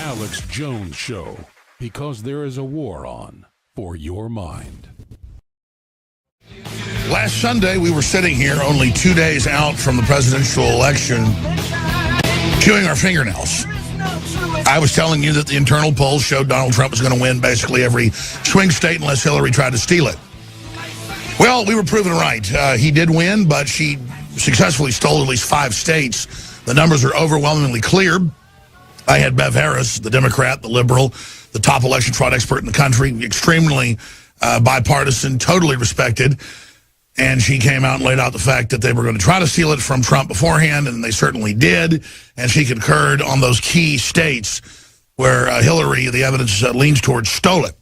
Alex Jones Show, because there is a war on for your mind. Last Sunday, we were sitting here only 2 days out from the presidential election, chewing our fingernails. I was telling you that the internal polls showed Donald Trump was going to win basically every swing state unless Hillary tried to steal it. Well, we were proven right. He did win, but she successfully stole at least 5 states. The numbers are overwhelmingly clear. I had Bev Harris, the Democrat, the liberal, the top election fraud expert in the country, extremely bipartisan, totally respected. And she came out and laid out the fact that they were going to try to steal it from Trump beforehand, and they certainly did. And she concurred on those key states where Hillary, the evidence leans towards, stole it.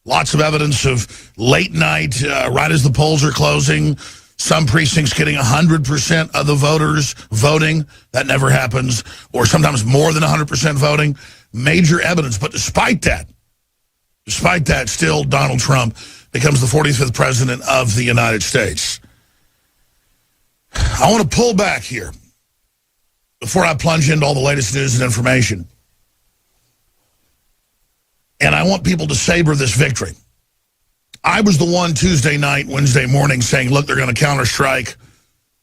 Lots of evidence of late night, right as the polls are closing, some precincts getting 100% of the voters voting. That never happens. Or sometimes more than 100% voting. Major evidence. But despite that, still Donald Trump becomes the 45th president of the United States. I want to pull back here before I plunge into all the latest news and information. And I want people to savor this victory. I was the one Tuesday night, Wednesday morning saying, look, they're going to counterstrike.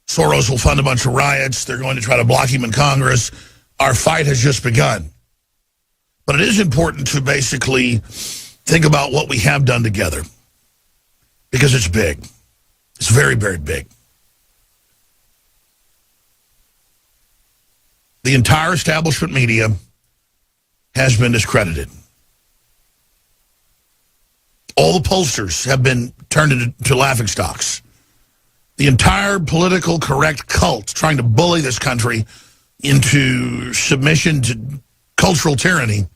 Soros will fund a bunch of riots. They're going to try to block him in Congress. Our fight has just begun. But it is important to basically think about what we have done together, because it's big. It's very, very big. The entire establishment media has been discredited. All the pollsters have been turned into laughingstocks. The entire political correct cult trying to bully this country into submission to cultural tyranny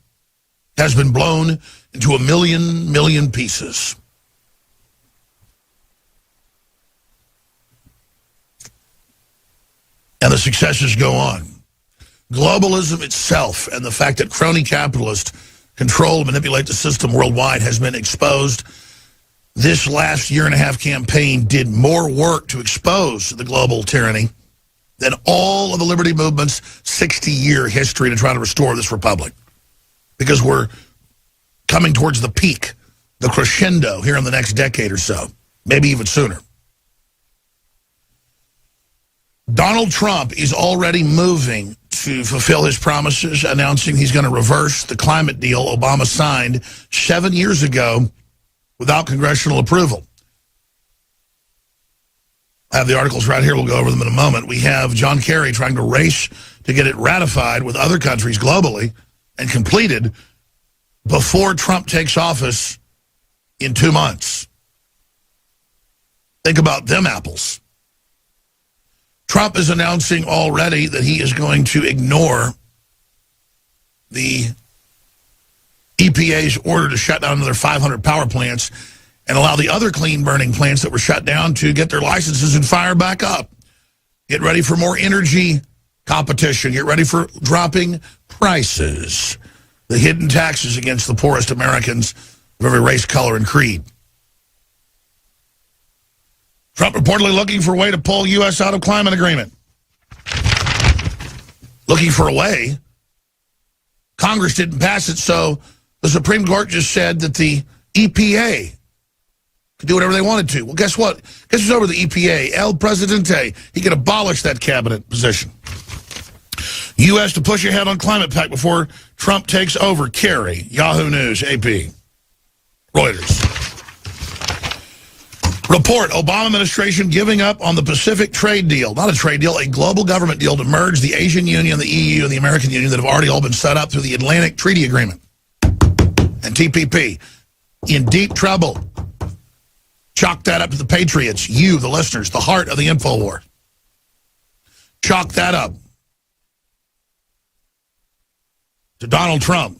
has been blown into a million pieces. And the successes go on. Globalism itself and the fact that crony capitalists control and manipulate the system worldwide has been exposed. This last year-and-a-half campaign did more work to expose the global tyranny than all of the liberty movement's 60-year history to try to restore this republic. Because we're coming towards the peak, the crescendo here in the next decade or so, maybe even sooner. Donald Trump is already moving to fulfill his promises, announcing he's going to reverse the climate deal Obama signed 7 years ago without congressional approval. I have the articles right here. We'll go over them in a moment. We have John Kerry trying to race to get it ratified with other countries globally and completed before Trump takes office in 2 months. Think about them apples. Trump is announcing already that he is going to ignore the EPA's order to shut down another 500 power plants and allow the other clean-burning plants that were shut down to get their licenses and fire back up. Get ready for more energy competition. Get ready for dropping prices. The hidden taxes against the poorest Americans of every race, color, and creed. Trump reportedly looking for a way to pull U.S. out of climate agreement. Looking for a way. Congress didn't pass it, so the Supreme Court just said that the EPA could do whatever they wanted to. Well, guess what? Guess who's over the EPA? El Presidente. He could abolish that cabinet position. U.S. to push ahead on climate pact before Trump takes over. Kerry, Yahoo News, AP, Reuters. Report, Obama administration giving up on the Pacific trade deal. Not a trade deal, a global government deal to merge the Asian Union, the EU, and the American Union that have already all been set up through the Atlantic Treaty Agreement and TPP. In deep trouble. Chalk that up to the patriots, you, the listeners, the heart of the InfoWar. Chalk that up to Donald Trump.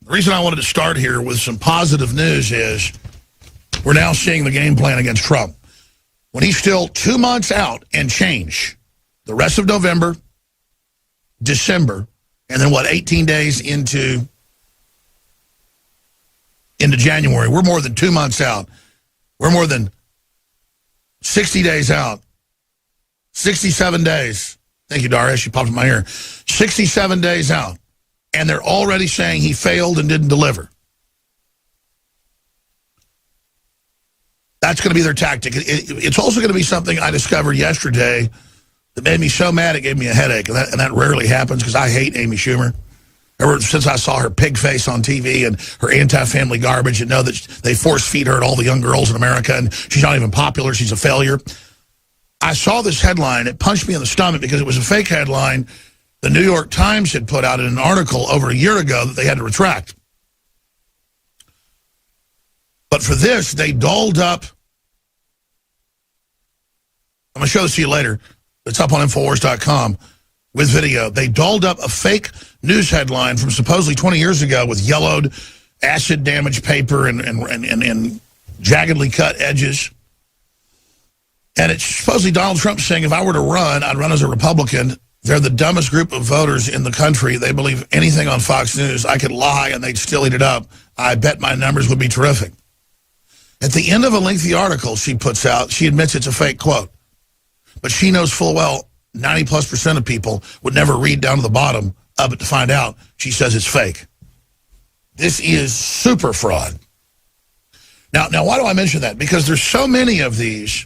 The reason I wanted to start here with some positive news is we're now seeing the game plan against Trump. When he's still 2 months out and change, the rest of November, December, and then 18 days into January. We're more than 2 months out. We're more than 60 days out. 67 days. Thank you, Darius. You popped in my ear. 67 days out and they're already saying he failed and didn't deliver. That's going to be their tactic. It's also going to be something I discovered yesterday that made me so mad it gave me a headache, and that rarely happens because I hate Amy Schumer. Ever since I saw her pig face on TV and her anti-family garbage and know that they force-feed her to all the young girls in America and she's not even popular, she's a failure. I saw this headline. It punched me in the stomach because it was a fake headline the New York Times had put out in an article over a year ago that they had to retract. But for this, they dolled up. I'm going to show this to you later. It's up on Infowars.com with video. They dolled up a fake news headline from supposedly 20 years ago with yellowed, acid-damaged paper and jaggedly cut edges. And it's supposedly Donald Trump saying, if I were to run, I'd run as a Republican. They're the dumbest group of voters in the country. They believe anything on Fox News. I could lie and they'd still eat it up. I bet my numbers would be terrific. At the end of a lengthy article she puts out, she admits it's a fake quote. But she knows full well 90+% of people would never read down to the bottom of it to find out she says it's fake. This is super fraud. Now, why do I mention that? Because there's so many of these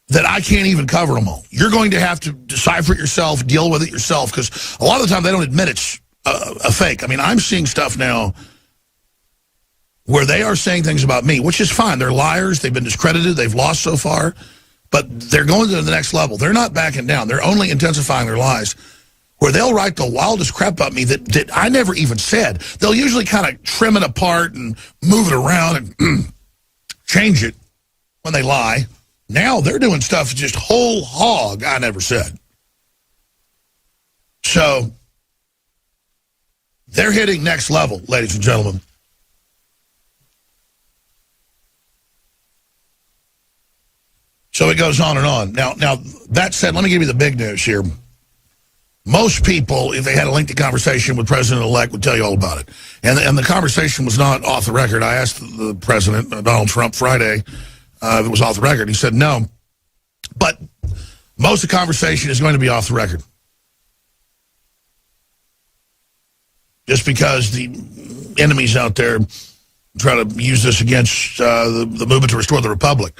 that I can't even cover them all. You're going to have to decipher it yourself, deal with it yourself, because a lot of the time they don't admit it's a fake. I mean, I'm seeing stuff now where they are saying things about me, which is fine. They're liars. They've been discredited. They've lost so far. But they're going to the next level. They're not backing down. They're only intensifying their lies, where they'll write the wildest crap about me that I never even said. They'll usually kind of trim it apart and move it around and change it when they lie. Now they're doing stuff just whole hog I never said. So they're hitting next level, ladies and gentlemen. So it goes on and on. Now, that said, let me give you the big news here. Most people, if they had a lengthy conversation with President-elect, would tell you all about it. And the conversation was not off the record. I asked the president, Donald Trump, Friday, if it was off the record. He said no. But most of the conversation is going to be off the record. Just because the enemies out there try to use this against the movement to restore the republic.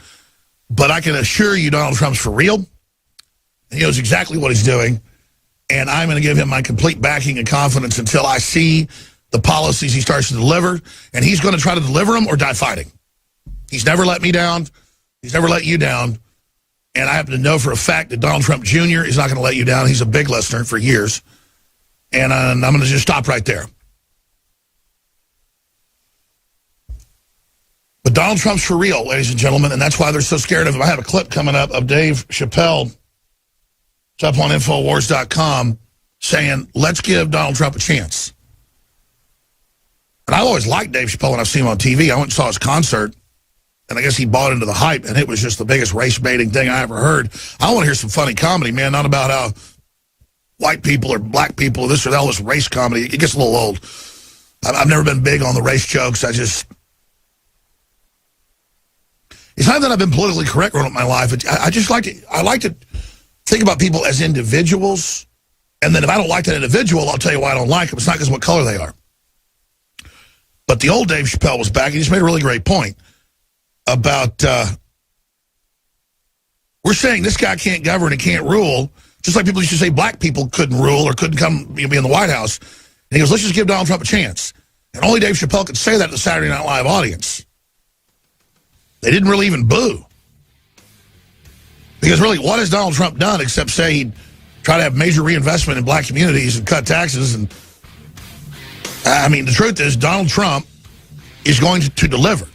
But I can assure you Donald Trump's for real. He knows exactly what he's doing. And I'm going to give him my complete backing and confidence until I see the policies he starts to deliver. And he's going to try to deliver them or die fighting. He's never let me down. He's never let you down. And I happen to know for a fact that Donald Trump Jr. is not going to let you down. He's a big listener for years. And I'm going to just stop right there. But Donald Trump's for real, ladies and gentlemen, and that's why they're so scared of him. I have a clip coming up of Dave Chappelle. It's up on Infowars.com saying, let's give Donald Trump a chance. And I've always liked Dave Chappelle when I've seen him on TV. I went and saw his concert, and I guess he bought into the hype, and it was just the biggest race-baiting thing I ever heard. I want to hear some funny comedy, man, not about how white people or black people or this or that, all this race comedy. It gets a little old. I've never been big on the race jokes. It's not that I've been politically correct growing up my life. I just like to think about people as individuals, and then if I don't like that individual, I'll tell you why I don't like them. It's not because of what color they are. But the old Dave Chappelle was back, and he just made a really great point about we're saying this guy can't govern and can't rule, just like people used to say black people couldn't rule or couldn't come be in the White House. And he goes, let's just give Donald Trump a chance. And only Dave Chappelle could say that to the Saturday Night Live audience. They didn't really even boo. Because really, what has Donald Trump done except say he'd try to have major reinvestment in black communities and cut taxes? And I mean, the truth is, Donald Trump is going to deliver.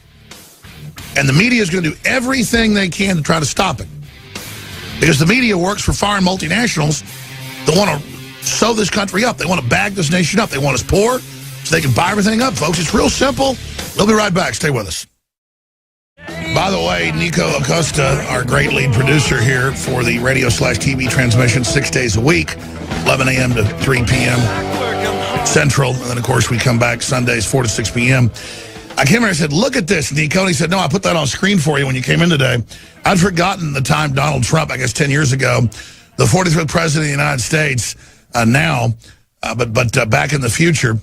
And the media is going to do everything they can to try to stop it. Because the media works for foreign multinationals that want to sew this country up. They want to bag this nation up. They want us poor so they can buy everything up, folks. It's real simple. We'll be right back. Stay with us. By the way, Nico Acosta, our great lead producer here for the radio/TV transmission 6 days a week, 11 a.m. to 3 p.m. Central. And then, of course, we come back Sundays, 4 to 6 p.m. I came here and I said, look at this, Nico. And he said, no, I put that on screen for you when you came in today. I'd forgotten the time Donald Trump, I guess 10 years ago, the 43rd president of the United States, But back in the future,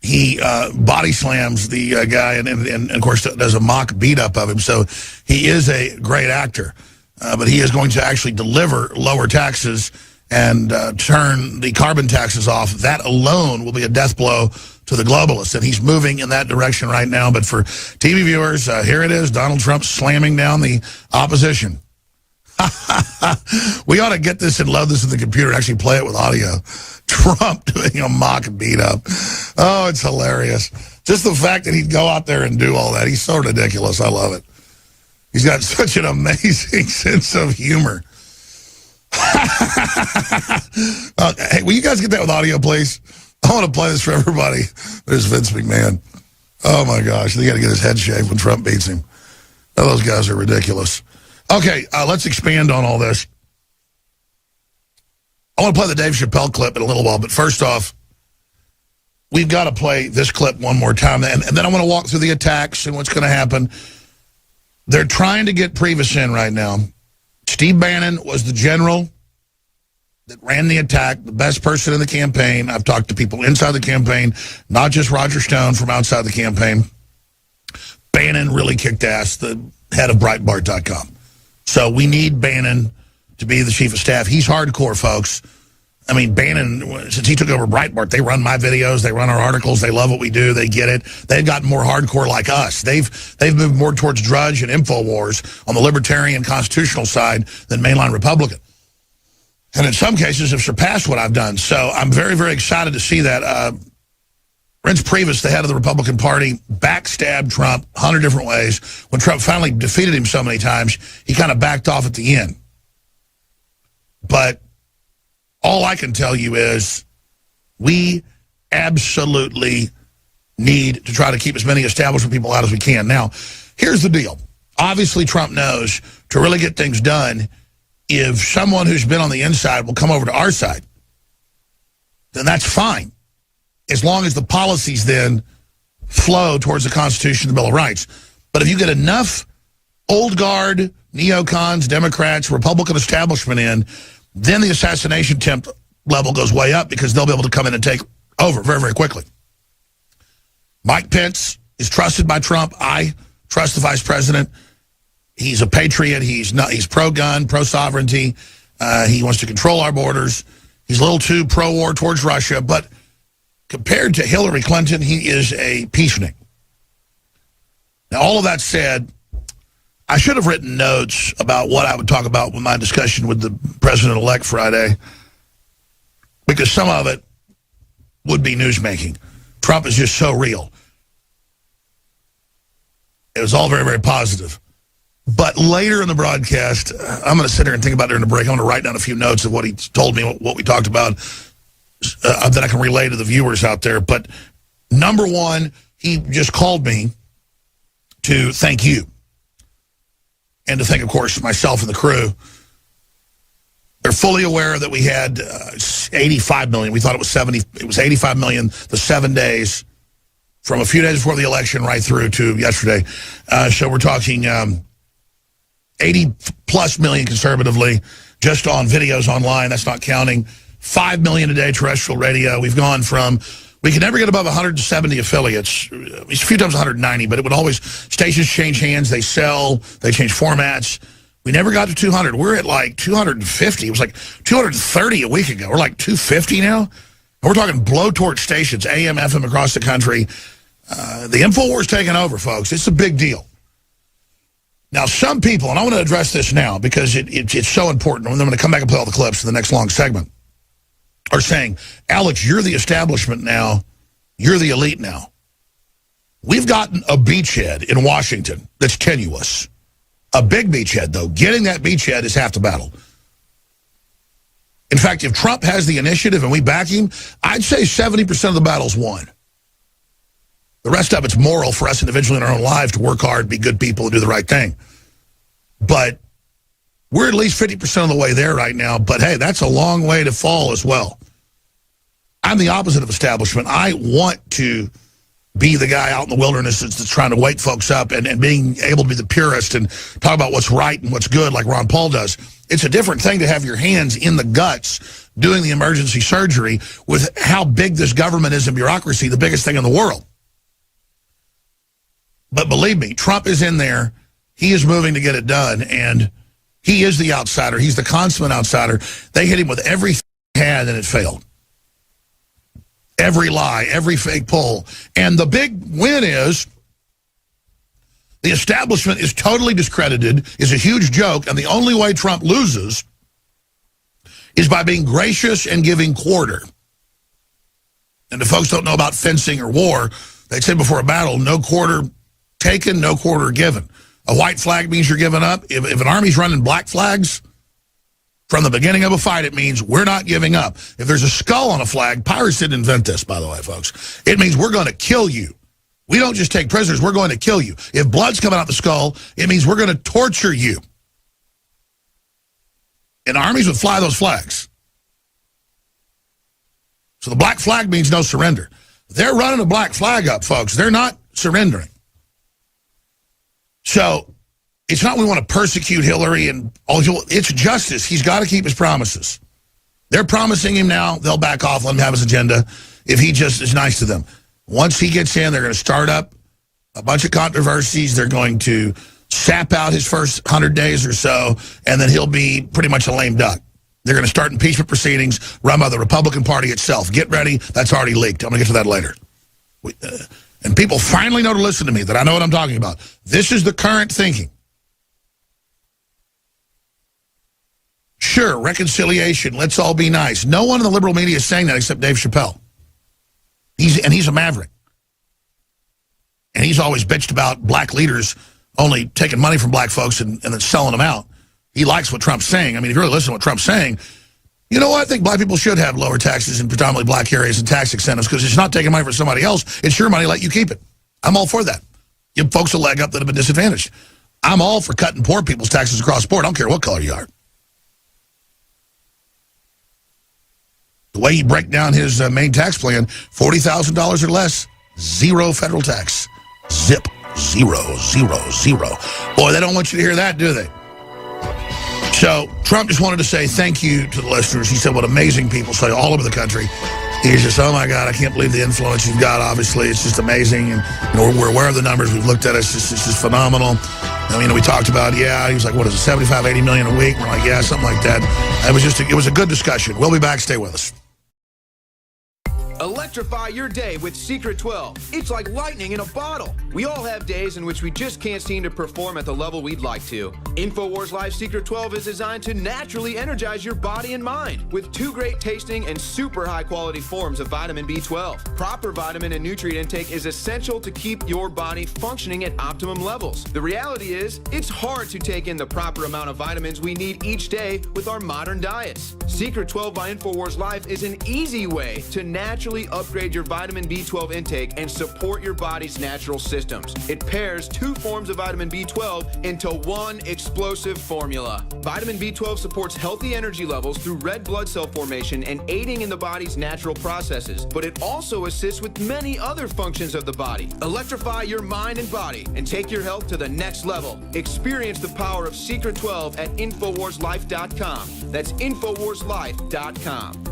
he body slams the guy and, of course, does a mock beat-up of him. So he is a great actor. But he is going to actually deliver lower taxes and turn the carbon taxes off. That alone will be a death blow to the globalists. And he's moving in that direction right now. But for TV viewers, here it is, Donald Trump slamming down the opposition. We ought to get this and load this in the computer and actually play it with audio. Trump doing a mock beat-up. Oh, it's hilarious. Just the fact that he'd go out there and do all that. He's so ridiculous. I love it. He's got such an amazing sense of humor. Hey, will you guys get that with audio, please? I want to play this for everybody. There's Vince McMahon. Oh, my gosh. They got to get his head shaved when Trump beats him. Oh, those guys are ridiculous. Okay, let's expand on all this. I want to play the Dave Chappelle clip in a little while, but first off, we've got to play this clip one more time, and then I want to walk through the attacks and what's going to happen. They're trying to get Priebus in right now. Steve Bannon was the general that ran the attack, the best person in the campaign. I've talked to people inside the campaign, not just Roger Stone from outside the campaign. Bannon really kicked ass, the head of Breitbart.com. So we need Bannon to be the chief of staff. He's hardcore, folks. I mean, Bannon, since he took over Breitbart, they run my videos, they run our articles, they love what we do, they get it. They've gotten more hardcore like us. They've moved more towards Drudge and InfoWars on the libertarian constitutional side than mainline Republican. And in some cases have surpassed what I've done. So I'm very, very excited to see that. Reince Priebus, the head of the Republican Party, backstabbed Trump 100 different ways. When Trump finally defeated him so many times, he kind of backed off at the end. But all I can tell you is we absolutely need to try to keep as many establishment people out as we can. Now, here's the deal. Obviously, Trump knows to really get things done, if someone who's been on the inside will come over to our side, then that's fine, as long as the policies then flow towards the Constitution and the Bill of Rights. But if you get enough old guard, neocons, Democrats, Republican establishment in, then the assassination attempt level goes way up because they'll be able to come in and take over very, very quickly. Mike Pence is trusted by Trump. I trust the vice president. He's a patriot. He's pro-gun, pro-sovereignty. He wants to control our borders. He's a little too pro-war towards Russia. But compared to Hillary Clinton, he is a peacenik. Now, all of that said, I should have written notes about what I would talk about with my discussion with the president-elect Friday, because some of it would be newsmaking. Trump is just so real. It was all very, very positive. But later in the broadcast, I'm going to sit here and think about it during the break. I'm going to write down a few notes of what he told me, what we talked about, that I can relay to the viewers out there. But number one, he just called me to thank you. And to thank, of course, myself and the crew. They're fully aware that we had 85 million. We thought it was 70. It was 85 million the 7 days from a few days before the election right through to yesterday. So we're talking 80-plus million conservatively just on videos online. That's not counting 5 million a day terrestrial radio. We've gone from... We could never get above 170 affiliates. A few times 190, but it would always... Stations change hands, they sell, they change formats. We never got to 200. We're at like 250. It was like 230 a week ago. We're like 250 now. And we're talking blowtorch stations, AM, FM across the country. The InfoWars taking over, folks. It's a big deal. Now, some people, and I want to address this now because it's so important, and I'm going to come back and play all the clips in the next long segment, are saying, Alex, you're the establishment now. You're the elite now. We've gotten a beachhead in Washington that's tenuous. A big beachhead, though. Getting that beachhead is half the battle. In fact, if Trump has the initiative and we back him, I'd say 70% of the battle's won. The rest of it's moral for us individually in our own lives to work hard, be good people, and do the right thing. But we're at least 50% of the way there right now. But, hey, that's a long way to fall as well. I'm the opposite of establishment. I want to be the guy out in the wilderness that's trying to wake folks up and being able to be the purist and talk about what's right and what's good like Ron Paul does. It's a different thing to have your hands in the guts doing the emergency surgery with how big this government is in bureaucracy, the biggest thing in the world. But believe me, Trump is in there. He is moving to get it done, and he is the outsider. He's the consummate outsider. They hit him with everything he had, and it failed. Every lie, every fake poll. And the big win is the establishment is totally discredited, is a huge joke, and the only way Trump loses is by being gracious and giving quarter. And if folks don't know about fencing or war, they say before a battle, no quarter taken, no quarter given. A white flag means you're giving up. If an army's running black flags, from the beginning of a fight, it means we're not giving up. If there's a skull on a flag, pirates didn't invent this, by the way, folks. It means we're going to kill you. We don't just take prisoners, we're going to kill you. If blood's coming out the skull, it means we're going to torture you. And armies would fly those flags. So the black flag means no surrender. They're running a black flag up, folks. They're not surrendering. So it's not we want to persecute Hillary and all. It's justice. He's got to keep his promises. They're promising him now. They'll back off, let him have his agenda if he just is nice to them. Once he gets in, they're going to start up a bunch of controversies. They're going to sap out his first 100 days or so, and then he'll be pretty much a lame duck. They're going to start impeachment proceedings run by the Republican Party itself. Get ready. That's already leaked. I'm going to get to that later. And people finally know to listen to me, that I know what I'm talking about. This is the current thinking. Sure, reconciliation, let's all be nice. No one in the liberal media is saying that except Dave Chappelle. He's a maverick. And he's always bitched about black leaders only taking money from black folks and then selling them out. He likes what Trump's saying. I mean, if you really listen to what Trump's saying, you know what? I think black people should have lower taxes in predominantly black areas and tax incentives because it's not taking money from somebody else. It's your money, let you keep it. I'm all for that. Give folks a leg up that have been disadvantaged. I'm all for cutting poor people's taxes across the board. I don't care what color you are. The way you break down his main tax plan, $40,000 or less, zero federal tax. Zip. Zero, zero, zero. Boy, they don't want you to hear that, do they? So Trump just wanted to say thank you to the listeners. He said what amazing people say all over the country. He's just, oh, my God, I can't believe the influence you've got, obviously. It's just amazing. And we're aware of the numbers. We've looked at it. It's just phenomenal. I mean, we talked about, he was like, what is it, 75, 80 million a week? We're like, yeah, something like that. It was a good discussion. We'll be back. Stay with us. Electrify your day with Secret 12. It's like lightning in a bottle. We all have days in which we just can't seem to perform at the level we'd like to. InfoWars Life Secret 12 is designed to naturally energize your body and mind with 2 great tasting and super high quality forms of vitamin B12. Proper vitamin and nutrient intake is essential to keep your body functioning at optimum levels. The reality is, it's hard to take in the proper amount of vitamins we need each day with our modern diets. Secret 12 by InfoWars Life is an easy way to naturally upgrade your vitamin B12 intake and support your body's natural systems. It pairs 2 forms of vitamin B12 into one explosive formula. Vitamin B12 supports healthy energy levels through red blood cell formation and aiding in the body's natural processes, but it also assists with many other functions of the body. Electrify your mind and body and take your health to the next level. Experience the power of Secret 12 at InfoWarsLife.com. That's InfoWarsLife.com.